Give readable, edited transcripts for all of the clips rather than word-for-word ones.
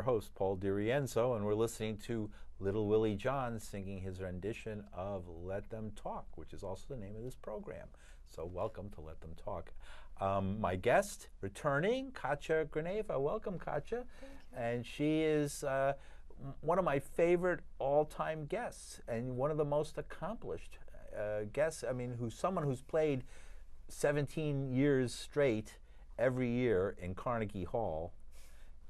host, Paul DiRienzo, and we're listening to Little Willie John singing his rendition of Let Them Talk, which is also the name of this program. So welcome to Let Them Talk. My guest, returning, Katya Grineva. Welcome, Katya. Thank you. And she is one of my favorite all-time guests and one of the most accomplished guests. I mean, someone who's played 17 years straight every year in Carnegie Hall.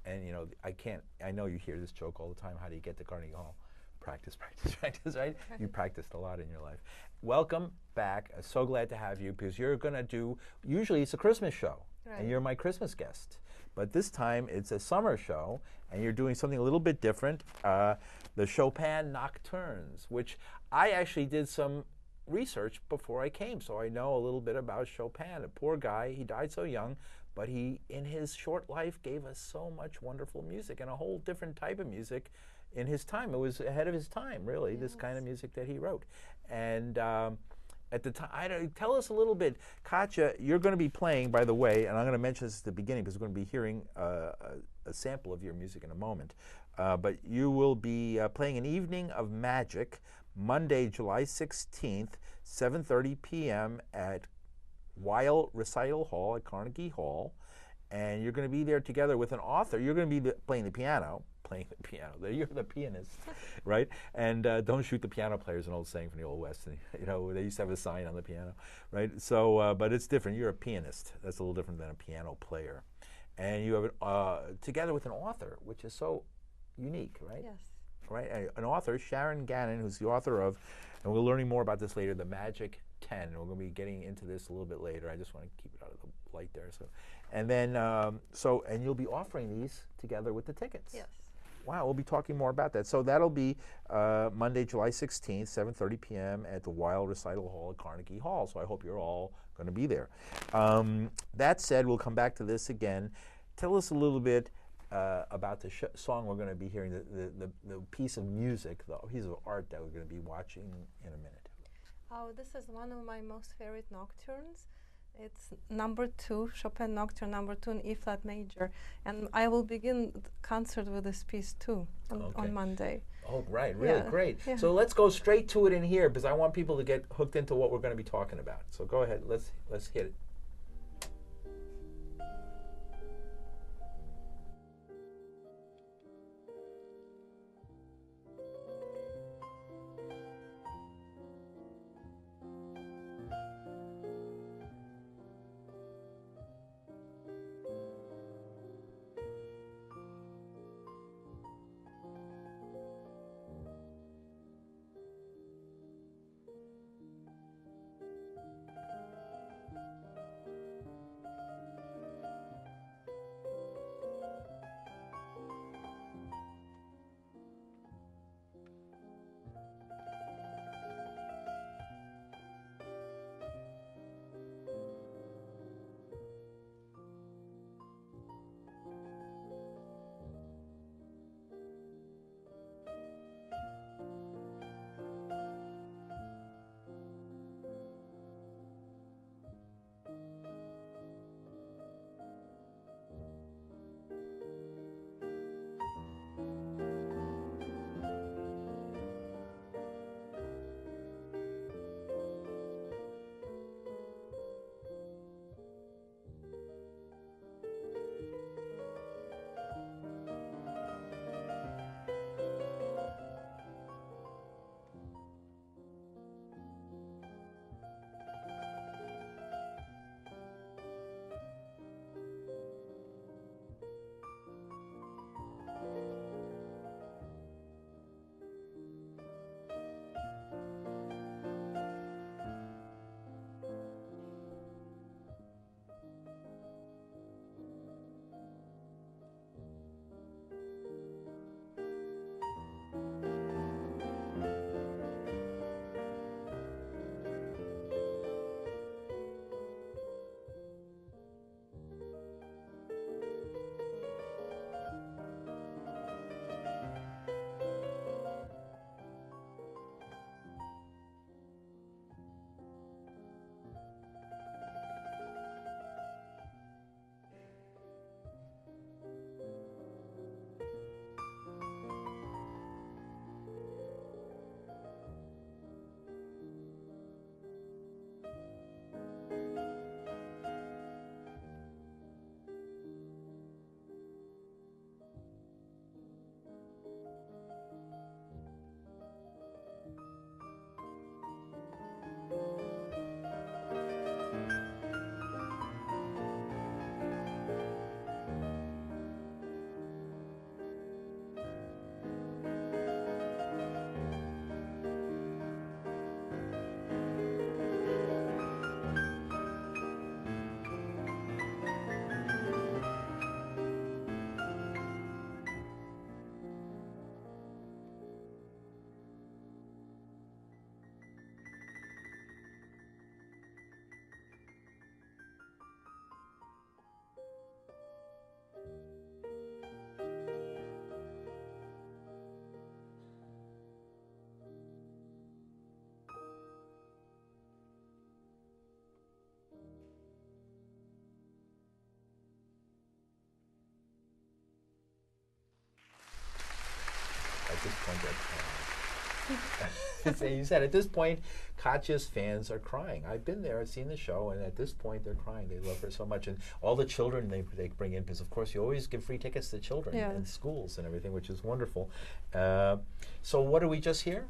And you know, I know you hear this joke all the time. How do you get to Carnegie Hall? Practice, practice, practice, right? You practiced a lot in your life. Welcome back. I'm so glad to have you because you're going to do, usually it's a Christmas show, Right. and you're my Christmas guest. But this time it's a summer show, and you're doing something a little bit different, the Chopin Nocturnes, which I actually did some research before I came, so I know a little bit about Chopin. A poor guy, he died so young, but he, in his short life, gave us so much wonderful music and a whole different type of music in his time. It was ahead of his time, really, this kind of music that he wrote. And at the time, tell us a little bit, Katya, you're going to be playing, by the way, and I'm going to mention this at the beginning because we're going to be hearing a sample of your music in a moment, but you will be playing an evening of magic Monday, July 16th, 7:30 p.m. at Weil Recital Hall at Carnegie Hall, and you're going to be there together with an author. You're going to be playing the piano. You're the pianist, right? And don't shoot the piano player is an old saying from the Old West. And, you know, they used to have a sign on the piano, right? So, but it's different. You're a pianist. That's a little different than a piano player. And you have it together with an author, which is so unique, right? Yes. Right? An author, Sharon Gannon, who's the author of, and we're learning more about this later, The Magic 10. And we're going to be getting into this a little bit later. I just want to keep it out of the light there. So, and then, and you'll be offering these together with the tickets. Yes. Wow, we'll be talking more about that. So that'll be Monday, July 16th, 7:30 p.m. at the Weil Recital Hall at Carnegie Hall. So I hope you're all going to be there. That said, we'll come back to this again. Tell us a little bit about the song we're going to be hearing, the piece of music, the piece of art that we're going to be watching in a minute. Oh, this is one of my most favorite nocturnes. It's number 2, Chopin Nocturne number 2 in E flat major, and I will begin the concert with this piece too on Monday. Oh, right, really great. Yeah. So let's go straight to it in here because I want people to get hooked into what we're going to be talking about. So go ahead, let's hit it. at this point they're crying. So you said at this point, Katya's fans are crying. I've been there, I've seen the show, and at this point they're crying. They love her so much, and all the children they bring in, because of course you always give free tickets to children in schools and everything, which is wonderful. So what do we just hear?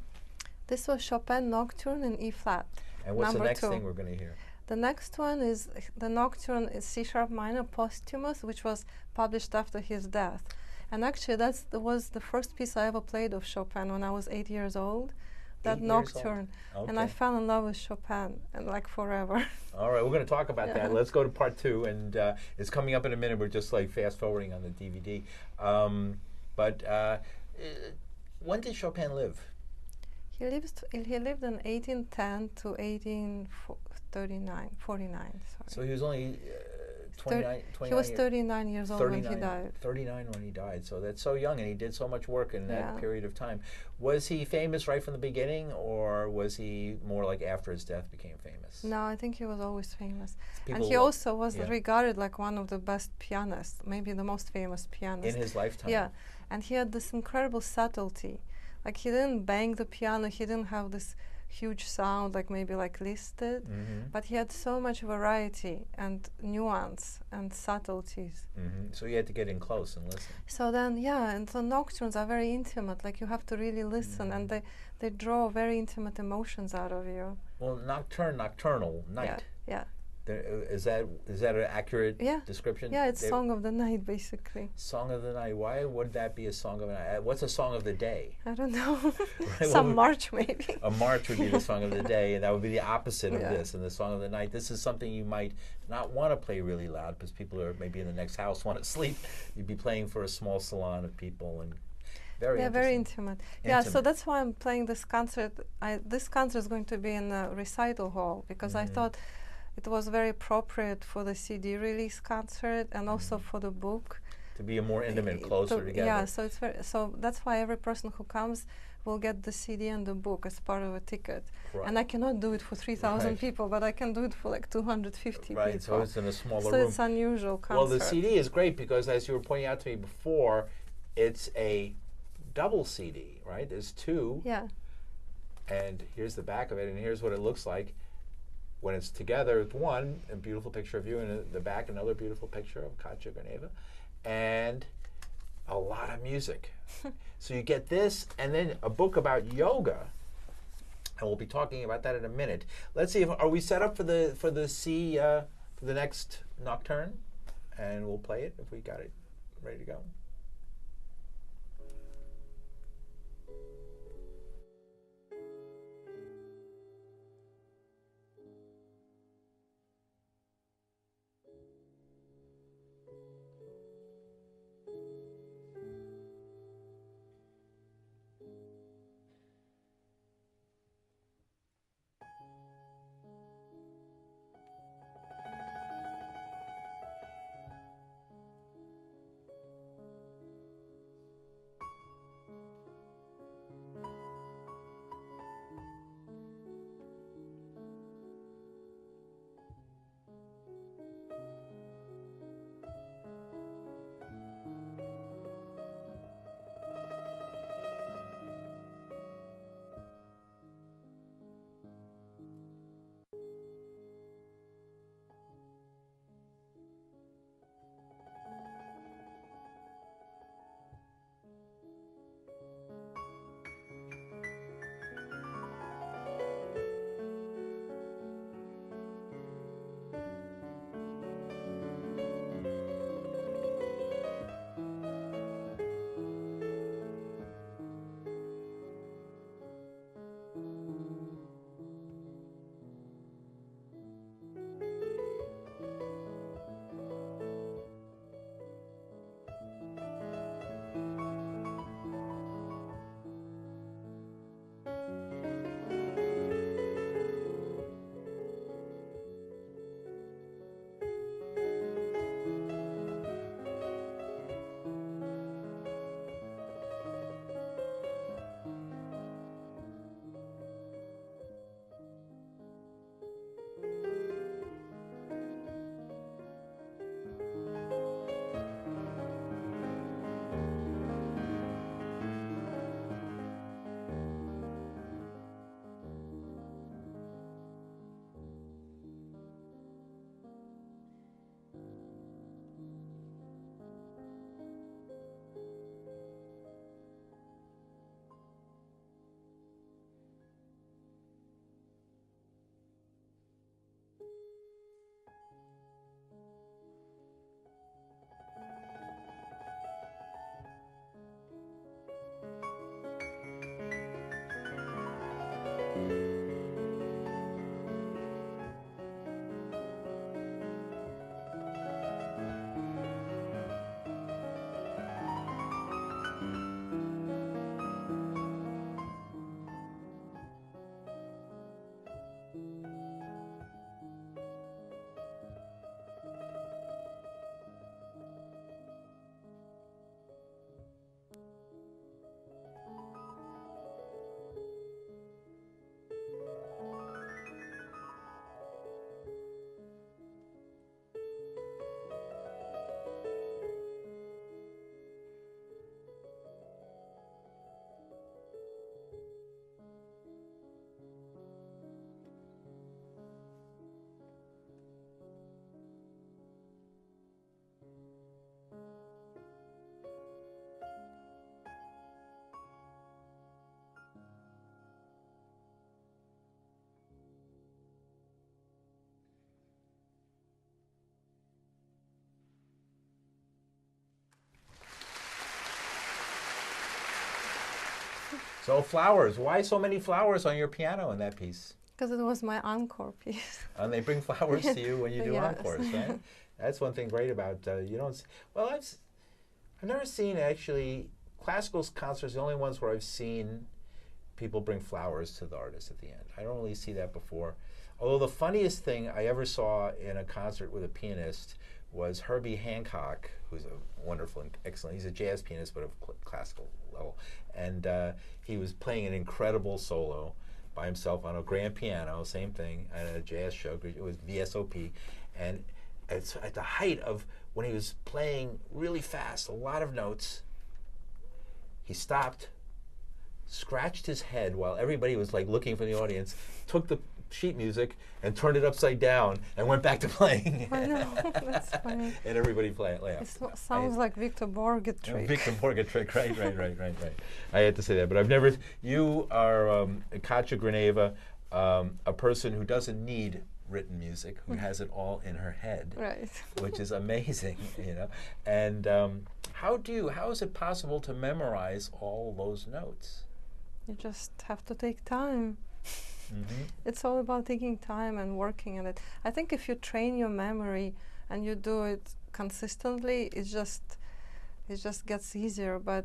This was Chopin Nocturne in E flat. And what's the next thing we're going to hear? The next one is the Nocturne is C sharp minor posthumous, which was published after his death. And actually that was the first piece I ever played of Chopin when I was 8 years old. That Nocturne. Okay. And I fell in love with Chopin, and like forever. All right, we're going to talk about that. Let's go to part 2, and it's coming up in a minute. We're just like fast forwarding on the DVD. When did Chopin live? He lived in 1810 to 1849, 49. Sorry. So he was only 29. He was 39 years old when he died. 39 when he died. So that's so young, and he did so much work in that period of time. Was he famous right from the beginning, or was he more like after his death became famous? No, I think he was always famous. People and he also was regarded like one of the best pianists, maybe the most famous pianist. In his lifetime? Yeah, and he had this incredible subtlety. Like he didn't bang the piano, he didn't have this huge sound like maybe like Listed, but he had so much variety and nuance and subtleties. So you had to get in close and listen. So then, and the nocturnes are very intimate, like you have to really listen, and they draw very intimate emotions out of you. Well, nocturnal, night. Yeah. Is that an accurate description? Yeah, it's song of the night, basically. Song of the night. Why would that be a song of the night? What's a song of the day? I don't know. Some march, maybe. A march would be the song of the day, and that would be the opposite of this. And the song of the night, this is something you might not want to play really loud because people are maybe in the next house want to sleep. You'd be playing for a small salon of people, and very intimate. Yeah, so that's why I'm playing this concert. This concert is going to be in a recital hall because I thought it was very appropriate for the CD release concert and also for the book. To be a more intimate, closer together. Yeah, so that's why every person who comes will get the CD and the book as part of a ticket. Right. And I cannot do it for 3,000 people, but I can do it for like 250 people. Right, so it's in a smaller room. So it's unusual concert. Well, the CD is great because, as you were pointing out to me before, it's a double CD, right? There's 2. Yeah. And here's the back of it, and here's what it looks like. When it's together, it's one, a beautiful picture of you, and in the back, another beautiful picture of Katya Grineva, and a lot of music. So you get this, and then a book about yoga, and we'll be talking about that in a minute. Let's see, are we set up for the next nocturne? And we'll play it if we got it ready to go. So flowers. Why so many flowers on your piano in that piece? Because it was my encore piece. And they bring flowers to you when you do Yes. encores, right? That's one thing great about you don't. Well, I've never seen actually classical concerts. The only ones where I've seen people bring flowers to the artist at the end. I don't really see that before. Although the funniest thing I ever saw in a concert with a pianist was Herbie Hancock, who's a wonderful and excellent. He's a jazz pianist, but of classical level, and he was playing an incredible solo by himself on a grand piano, same thing, at a jazz show. It was VSOP, and it's at the height of when he was playing really fast, a lot of notes. He stopped, scratched his head while everybody was like looking from the audience, took the sheet music and turned it upside down and went back to playing. I know, that's funny. And everybody laughed. It sounds like Victor Borge trick. Victor Borge trick, right. I had to say that, but I've never. You are Katya Grineva, a person who doesn't need written music, who has it all in her head, Right. which is amazing, you know. And how is it possible to memorize all those notes? You just have to take time. Mm-hmm. It's all about taking time and working on it. I think if you train your memory and you do it consistently, it just gets easier. But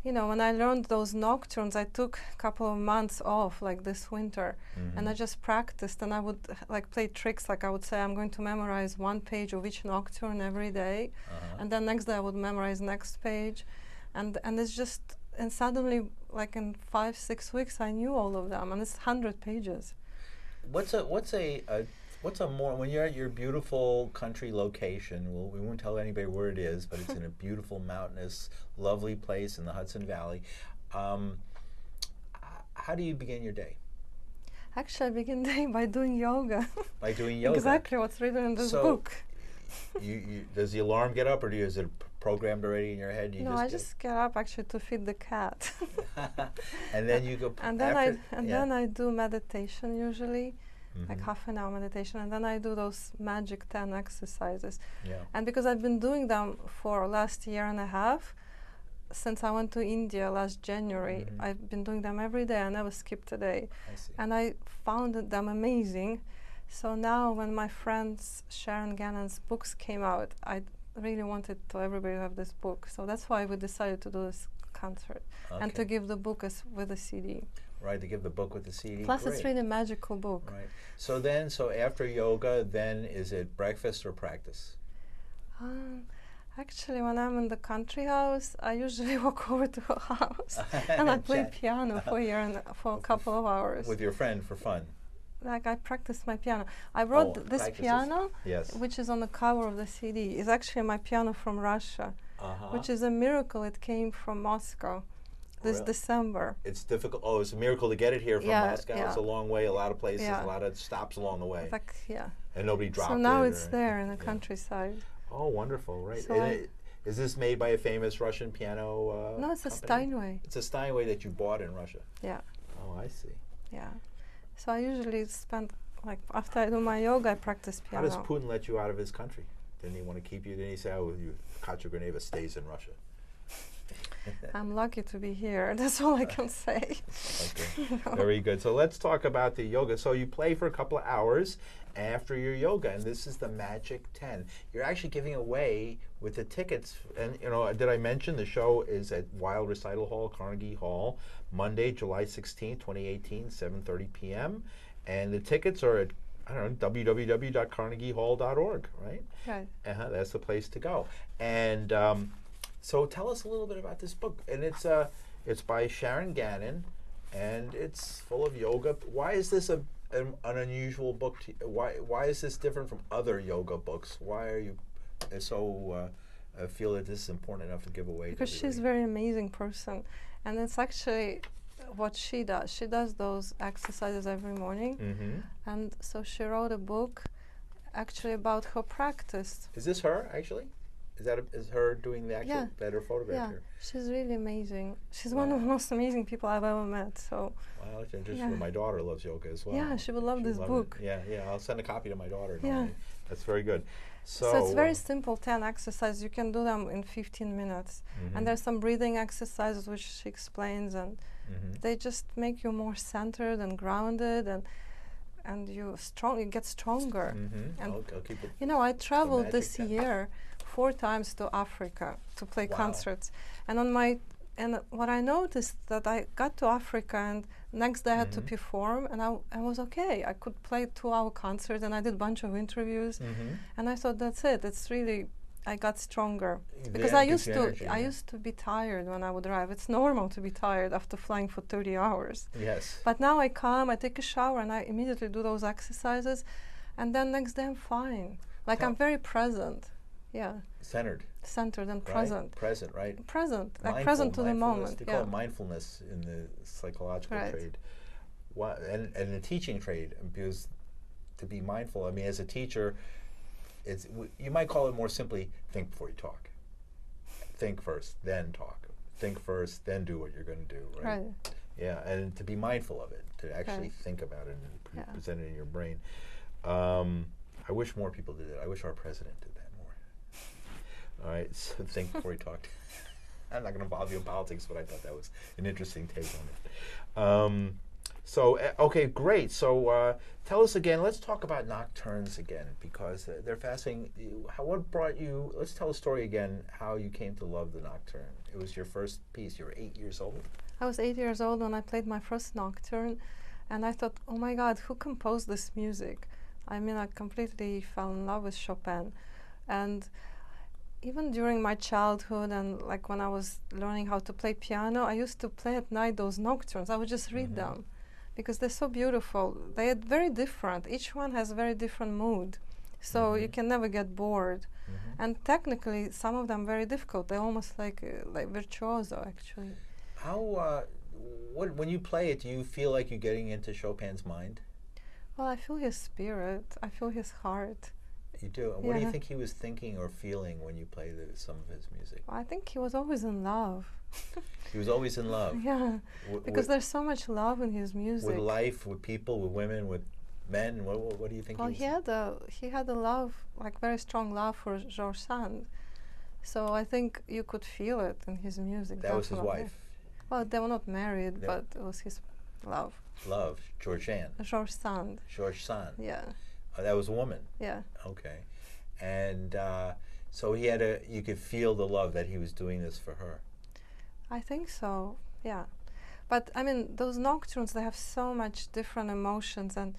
you know, when I learned those nocturnes, I took a couple of months off, like this winter, and I just practiced. And I would like play tricks. Like I would say, I'm going to memorize one page of each nocturne every day, and then next day I would memorize next page, and it's just. And suddenly, like in 5-6 weeks, I knew all of them, and it's 100 pages. What's a more when you're at your beautiful country location? Well, we won't tell anybody where it is, but it's in a beautiful, mountainous, lovely place in the Hudson Valley. How do you begin your day? Actually, I begin the day by doing yoga. By doing yoga. Exactly what's written in this book. Does the alarm get up, or is it programmed already in your head? No, I just get up actually to feed the cat. And then you go. And then I do meditation usually, like half an hour meditation, and then I do those magic 10 exercises. Yeah. And because I've been doing them for last year and a half, since I went to India last January, I've been doing them every day. I never skipped a day. I see. And I found them amazing. So now when my friend's Sharon Gannon's books came out, I really wanted to everybody have this book. So that's why we decided to do this concert and to give the book with a CD. Right, to give the book with the CD. Plus, Great. it's really a magical book. Right. So after yoga, then is it breakfast or practice? Actually, when I'm in the country house, I usually walk over to a house and I play piano for a couple of hours. With your friend for fun? Like I practice my piano. I brought this piano, which is on the cover of the CD. It's actually my piano from Russia, which is a miracle. It came from Moscow this December. It's difficult. Oh, it's a miracle to get it here from Moscow. Yeah. It's a long way, a lot of places, a lot of stops along the way. Like, and nobody dropped it. So now it's there in the countryside. Oh, wonderful! Right. So is this made by a famous Russian piano? No, it's company? a Steinway. It's a Steinway that you bought in Russia. Yeah. Oh, I see. Yeah. So I usually spend, like, after I do my yoga, I practice piano. How does Putin let you out of his country? Didn't he want to keep you? Didn't he say, oh, Katya Grineva stays in Russia? I'm lucky to be here. That's all I can say. Okay. Very good. So let's talk about the yoga. So you play for a couple of hours after your yoga, and this is the Magic 10. You're actually giving away with the tickets. And, you know, did I mention the show is at Wild Recital Hall, Carnegie Hall, Monday, July 16, 2018, 7:30 p.m. And the tickets are at, I don't know, www.carnegiehall.org, right? Right. That's the place to go. And so tell us a little bit about this book. And it's by Sharon Gannon, and it's full of yoga. Why is this an unusual book? Why is this different from other yoga books? Why are you so feel that this is important enough to give away? Because she's a very amazing person, and it's actually what she does. She does those exercises every morning, and so she wrote a book actually about her practice. Is this her actually? Is her doing the actual better photograph here? She's really amazing. She's one of the most amazing people I've ever met. So. Wow, that's interesting. My daughter loves yoga as well. Yeah, she would love this book. Yeah, I'll send a copy to my daughter. Yeah, that's very good. So it's very simple 10 exercises. You can do them in 15 minutes. And there's some breathing exercises which she explains, and They just make you more centered and grounded, and you get stronger. And I'll keep it. you know, I traveled magic this pen. year 4 times to Africa to play Wow. concerts, and what I noticed that I got to Africa and next day I had to perform, and I was okay. I could play 2-hour concerts, and I did a bunch of interviews, and I thought that's it. It's really, I got stronger because I used to be tired when I would drive. It's normal to be tired after flying for 30 hours. Yes. But now I come, I take a shower, and I immediately do those exercises, and then next day I'm fine. Like I'm very present. Yeah. Centered and present. Present, right? Present, like present to the moment. They call it mindfulness in the psychological trade. And the teaching trade, because to be mindful, I mean, as a teacher, you might call it more simply, think before you talk. Think first, then talk. Think first, then do what you're going to do, right? Yeah, and to be mindful of it, to actually think about it and present it in your brain. I wish more people did it. I wish our president did that more. All right, so think before you talk. I'm not going to involve you in politics, but I thought that was an interesting take on it. Okay, great. So tell us again, let's talk about Nocturnes again, because they're fascinating. What brought you, let's tell a story again, how you came to love the Nocturne. It was your first piece. You were 8 years old? I was 8 years old when I played my first Nocturne, and I thought, oh my God, who composed this music? I mean, I completely fell in love with Chopin. And even during my childhood and like when I was learning how to play piano, I used to play at night those Nocturnes. I would just read them because they're so beautiful. They are very different. Each one has a very different mood. So you can never get bored. And technically, some of them very difficult. They're almost like virtuoso, actually. How, when you play it, do you feel like you're getting into Chopin's mind? Well, I feel his spirit. I feel his heart. You do? And what do you think he was thinking or feeling when you play some of his music? Well, I think he was always in love. He was always in love? Yeah, because there's so much love in his music. With life, with people, with women, with men? What do you think? Well, he had a love, like very strong love for George Sand. So I think you could feel it in his music. That was his wife? Well, they were not married, but it was his love. Love, George Sand. George Sand. Yeah. That was a woman? Yeah. Okay. And so you could feel the love that he was doing this for her. I think so, yeah. But I mean, those Nocturnes, they have so much different emotions and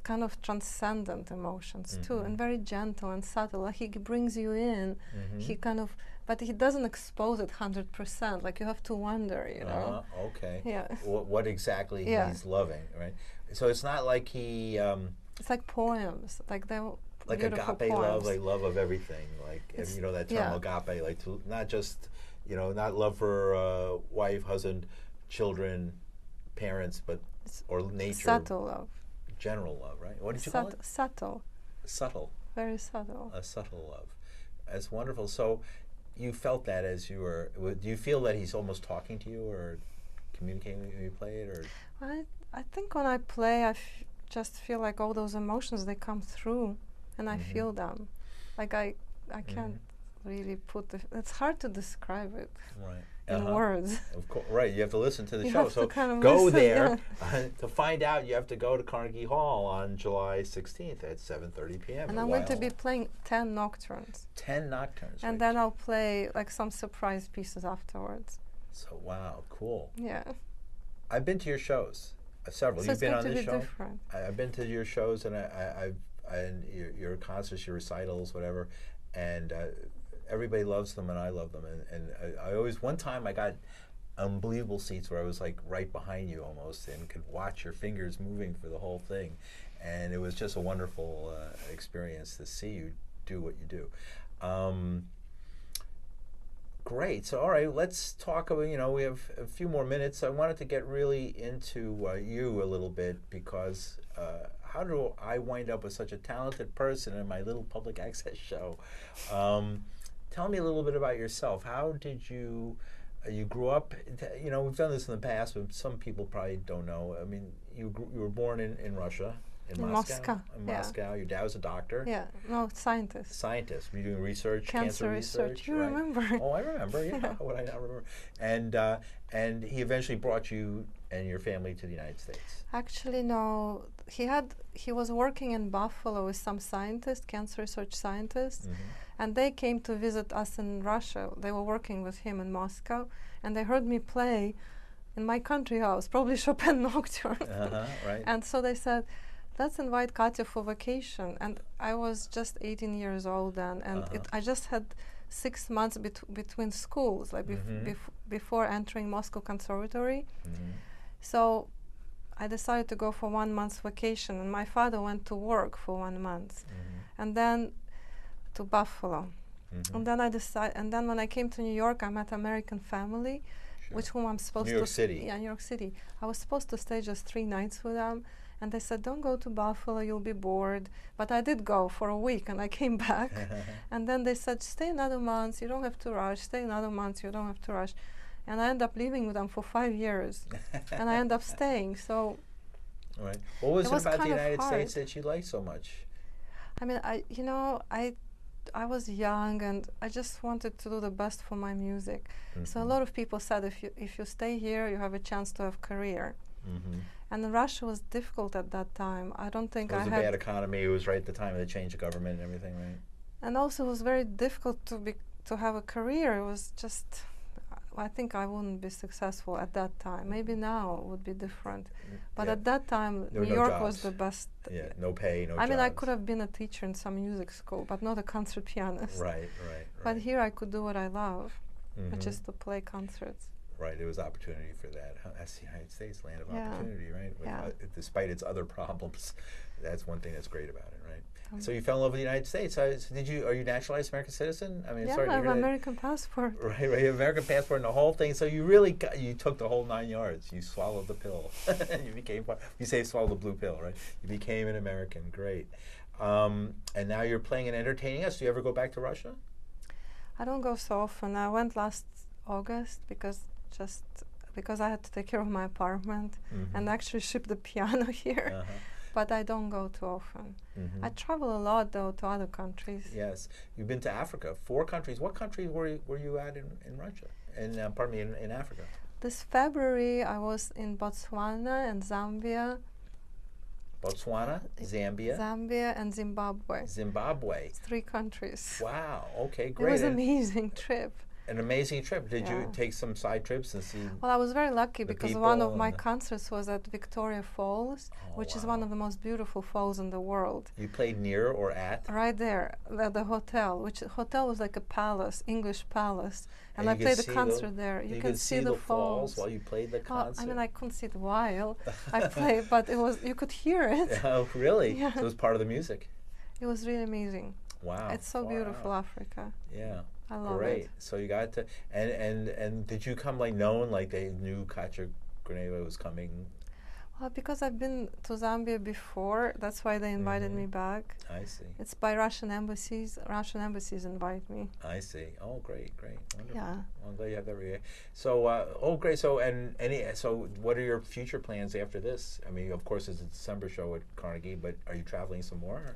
kind of transcendent emotions too, and very gentle and subtle. Like he brings you in, he kind of, but he doesn't expose it 100%. Like you have to wonder, you know. Okay. Yeah. What exactly he's loving, right? So it's not like he. It's like poems, like they're like agape poems. Love, like love of everything, like you know that term agape, like not just not love for wife, husband, children, parents, but or nature. Subtle love. General love, right? What did you call it? Subtle. Subtle. Very subtle. A subtle love. That's wonderful. So you felt that as you were. Do you feel that he's almost talking to you or communicating when you play it, or? I think when I play, I just feel like all those emotions, they come through, and I feel them. Like I can't really put it's hard to describe it. Right. In words. Of course, right. You have to listen to the you show. Have so to kind of go listen, there to find out. You have to go to Carnegie Hall on July 16th at 7:30 p.m. And I'm going to be playing 10 Nocturnes. 10 Nocturnes. And then I'll play like some surprise pieces afterwards. So wow, cool. Yeah. I've been to your shows. Several. So You've been on this show. Different. I've been to your shows and and your concerts, your recitals, whatever, and everybody loves them and I love them. And I always, one time I got unbelievable seats where I was like right behind you almost and could watch your fingers moving for the whole thing, and it was just a wonderful experience to see you do what you do. Great. So, all right, let's talk about, we have a few more minutes. I wanted to get really into you a little bit because how do I wind up with such a talented person in my little public access show? Tell me a little bit about yourself. How did you grew up, we've done this in the past, but some people probably don't know. I mean, you were born in Russia. in In Moscow? In yeah. Moscow. Your dad was a doctor? Yeah, no, scientist. Scientist. Were you doing research, cancer research? You right? remember? Oh, I remember. Yeah, how would I not remember? And he eventually brought you and your family to the United States. Actually, no. He was working in Buffalo with some scientists, cancer research scientists, and they came to visit us in Russia. They were working with him in Moscow, and they heard me play in my country house, probably Chopin Nocturnes. Right. And so they said, let's invite Katya for vacation. And I was just 18 years old then, and I just had 6 months between schools, like before entering Moscow Conservatory. So I decided to go for 1 month's vacation, and my father went to work for 1 month, and then to Buffalo. And then and then when I came to New York, I met American family, with whom I'm supposed to. New York City. Yeah, New York City. I was supposed to stay just 3 nights with them, and they said, "Don't go to Buffalo, you'll be bored." But I did go for a week, and I came back. And then they said, "Stay another month. You don't have to rush. Stay another month. You don't have to rush." And I ended up living with them for 5 years, and I ended up staying. So. Right. What was it about the United States that you liked so much? I mean, I was young, and I just wanted to do the best for my music. So a lot of people said, if you stay here, you have a chance to have a career. And Russia was difficult at that time. I don't think I had. It was a bad economy. It was right at the time of the change of government and everything, right? And also, it was very difficult to have a career. It was just. I think I wouldn't be successful at that time. Maybe now it would be different. But at that time, New York was the best. Yeah, no pay, no jobs. I mean, I could have been a teacher in some music school, but not a concert pianist. Right. But here I could do what I love, which is to play concerts. Right, there was opportunity for that. That's the United States, land of opportunity, right? Despite its other problems, that's one thing that's great about it, right? So you fell in love with the United States. Are you naturalized American citizen? I mean, yeah, sorry, I have an American passport. Right, you have American passport and the whole thing. So you took the whole 9 yards. You swallowed the pill. You became part. You say swallow the blue pill, right? You became an American. Great. And now you're playing and entertaining us. Do you ever go back to Russia? I don't go so often. I went last August because I had to take care of my apartment and actually ship the piano here. But I don't go too often. I travel a lot, though, to other countries. Yes. You've been to Africa, 4 countries. What countries were you at in Russia? In Africa? This February, I was in Botswana and Zambia. Botswana, Zambia? Zambia and Zimbabwe. Zimbabwe. It's 3 countries. Wow. Okay, great. It was an amazing trip. An amazing trip. Did you take some side trips and see? Well, I was very lucky because one of my concerts was at Victoria Falls, which is one of the most beautiful falls in the world. You played near or at? Right there, at the hotel, which hotel was like a palace, English palace. And I played the concert there. You can see the falls while you played the concert? I mean, I couldn't see it while I played, but you could hear it. Oh, really? Yeah. So it was part of the music? It was really amazing. Wow. It's so beautiful, Africa. Yeah. I love it. Great. So you got to, and did you come known, like they knew Katya Grineva was coming? Well, because I've been to Zambia before, that's why they invited me back. I see. It's by Russian embassies. Russian embassies invite me. I see. Oh, great, wonderful. Yeah. Well, I'm glad you have that. So, great. So, so what are your future plans after this? I mean, of course, it's a December show at Carnegie, but are you traveling some more?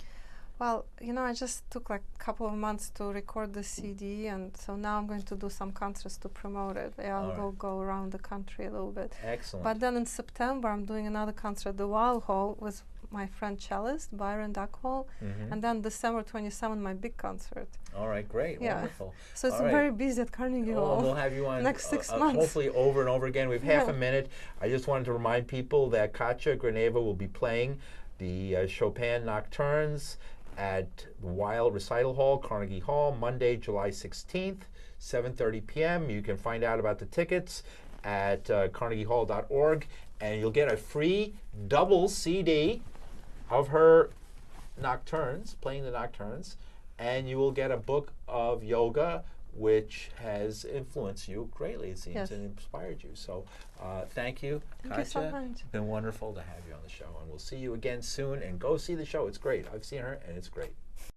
Well, I just took like a couple of months to record the CD, and so now I'm going to do some concerts to promote it. Yeah, I'll go around the country a little bit. Excellent. But then in September, I'm doing another concert at the Weil Hall with my friend cellist, Byron Duckwall, and then December 27th, my big concert. All right, great, wonderful. So it's very busy at Carnegie Hall. We'll have you on next 6 months. Hopefully over and over again. We have half a minute. I just wanted to remind people that Katya Grineva will be playing the Chopin Nocturnes at the Weil Recital Hall, Carnegie Hall, Monday, July 16th, 7:30 p.m. You can find out about the tickets at carnegiehall.org, and you'll get a free double CD of her nocturnes, playing the nocturnes, and you will get a book of yoga, which has influenced you greatly, it seems, and inspired you. So thank you, Katya. Thank you so much. It's been wonderful to have you on the show, and we'll see you again soon. And go see the show. It's great. I've seen her, and it's great.